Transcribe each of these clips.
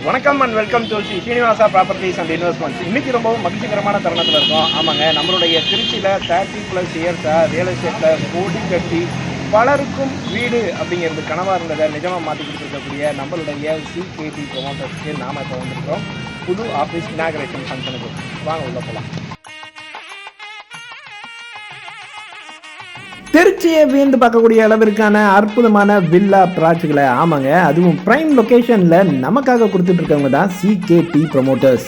வணக்கம் and welcome to Sri Srinivasa properties and investments. இன்றைக்கி ரொம்பவும் மகிழ்ச்சிகரமான தருணத்தில் இருக்கோம். ஆமாங்க, நம்மளுடைய திருச்சியில் 30+ இயர்ஸாக ரியல் எஸ்டேட்டில் கோடி கட்டி பலருக்கும் வீடு அப்படிங்கிறது கனவாக இருந்ததை நிஜமாக மாற்றி கொடுத்துருக்கக்கூடிய நம்மளுடைய சிகேடி ப்ரொமோட்டர்ஸ்க்கு நாம் இப்போ வந்திருக்கோம். புது ஆஃபீஸ் இனாகரேஷன் ஃபங்க்ஷனுக்கு வாங்க உள்ள போகலாம். திருச்சியை வியந்து பார்க்கக்கூடிய அளவிற்கான அற்புதமான வில்லா ப்ராஜெக்ட்களை, ஆமாங்க, அதுவும் பிரைம் லொகேஷனில் நமக்காக கொடுத்துட்டு இருக்கவங்க தான் சிகேடி ப்ரொமோட்டர்ஸ்.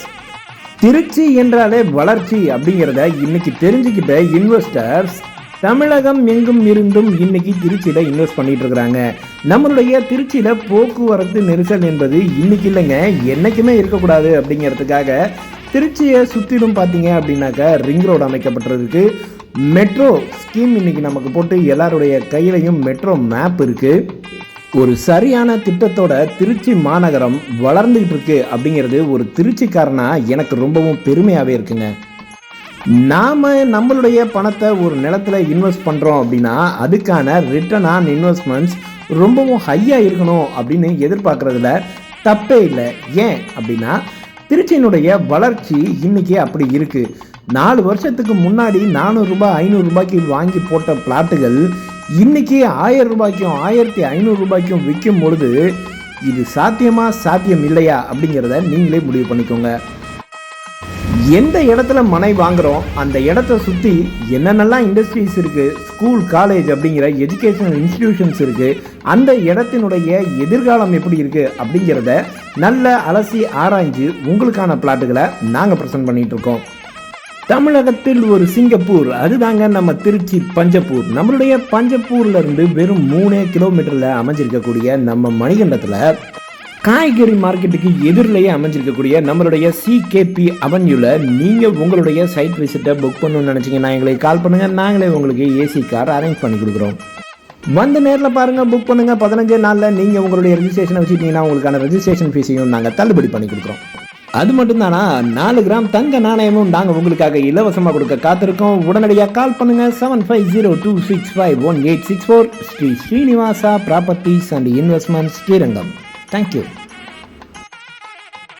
திருச்சி என்றாலே வளர்ச்சி அப்படிங்கிறத இன்னைக்கு தெரிஞ்சுக்கிட்ட இன்வெஸ்டர்ஸ் தமிழகம் எங்கும் இருந்தும் இன்னைக்கு திருச்சியில் இன்வெஸ்ட் பண்ணிட்டு இருக்கிறாங்க. நம்மளுடைய திருச்சியில் போக்குவரத்து நெரிசல் என்பது இன்னைக்கு இல்லைங்க, என்னைக்குமே இருக்கக்கூடாது அப்படிங்கிறதுக்காக திருச்சியை சுற்றிலும் பார்த்தீங்க அப்படின்னாக்கா ரிங் ரோடு அமைக்கப்பட்டிருக்கு. மெட்ரோ ஸ்கீம் இன்னைக்கு நமக்கு போட்டு எல்லாருடைய கையிலையும் மெட்ரோ மேப் இருக்கு. ஒரு சரியான திட்டத்தோட திருச்சி மாநகரம் வளர்ந்துகிட்டு இருக்கு அப்படிங்கிறது ஒரு திருச்சிக்காரனா எனக்கு ரொம்பவும் பெருமையாகவே இருக்குங்க. நாம் நம்மளுடைய பணத்தை ஒரு நிலத்தில் இன்வெஸ்ட் பண்ணுறோம் அப்படின்னா அதுக்கான ரிட்டர்ன் ஆன் இன்வெஸ்ட்மெண்ட்ஸ் ரொம்பவும் ஹையாக இருக்கணும் அப்படின்னு எதிர்பார்க்குறதுல தப்பே இல்லை. ஏன் அப்படின்னா திருச்சியினுடைய வளர்ச்சி இன்னைக்கு அப்படி இருக்குது. 4 வருஷத்துக்கு முன்னாடி 400 ரூபாய் 500 ரூபாய்க்கு வாங்கி போட்ட பிளாட்டுகள் இன்னைக்கு 1000 ரூபாய்க்கும் 1500 ரூபாய்க்கும் விற்கும் பொழுது இது சாத்தியமா சாத்தியம் இல்லையா அப்படிங்கிறத நீங்களே முடிவு பண்ணிக்கோங்க. எந்த இடத்துல மனை வாங்குறோம் அந்த இடத்த சுற்றி என்னென்னலாம் இண்டஸ்ட்ரீஸ் இருக்குது, ஸ்கூல் காலேஜ் அப்படிங்கிற எஜுகேஷனல் இன்ஸ்டிடியூஷன்ஸ் இருக்குது, அந்த இடத்தினுடைய எதிர்காலம் எப்படி இருக்குது அப்படிங்கிறத நல்ல அலசி ஆராய்ஞ்சு உங்களுக்கான பிளாட்டுகளை நாங்கள் ப்ரெசென்ட் பண்ணிகிட்டு இருக்கோம். தமிழகத்தில் ஒரு சிங்கப்பூர், அதுதாங்க நம்ம திருச்சி பஞ்சப்பூர். நம்மளுடைய பஞ்சப்பூர்ல இருந்து வெறும் 3 கிலோமீட்டர்ல அமைஞ்சிருக்கக்கூடிய நம்ம மணிகண்டத்தில் காய்கறி மார்க்கெட்டுக்கு எதிரிலேயே அமைஞ்சிருக்கக்கூடிய நம்மளுடைய சிகேபி அவென்யூல நீங்கள் உங்களுடைய சைட் விசிட்டை புக் பண்ணணும்னு நினச்சிங்கன்னா எங்களை கால் பண்ணுங்கள். நாங்களே உங்களுக்கு ஏசி கார் அரேஞ்ச் பண்ணி கொடுக்குறோம். வந்து நேரில் பாருங்கள், புக் பண்ணுங்கள். 15 நாளில் நீங்கள் உங்களுடைய ரெஜிஸ்ட்ரேஷனை வச்சுட்டீங்கன்னா உங்களுக்கான ரெஜிஸ்ட்ரேஷன் ஃபீஸையும் நாங்கள் தள்ளுபடி பண்ணி கொடுக்குறோம். அது மட்டும்தானா, 4 கிராம் தங்க நாணயமும் நாங்கள் உங்களுக்காக இலவசமாக கொடுக்க காத்திருக்கோம். உடனடியாக கால் பண்ணுங்கள். 7502651864. Sri Srinivasa properties and investments, Srirangam. Thank you.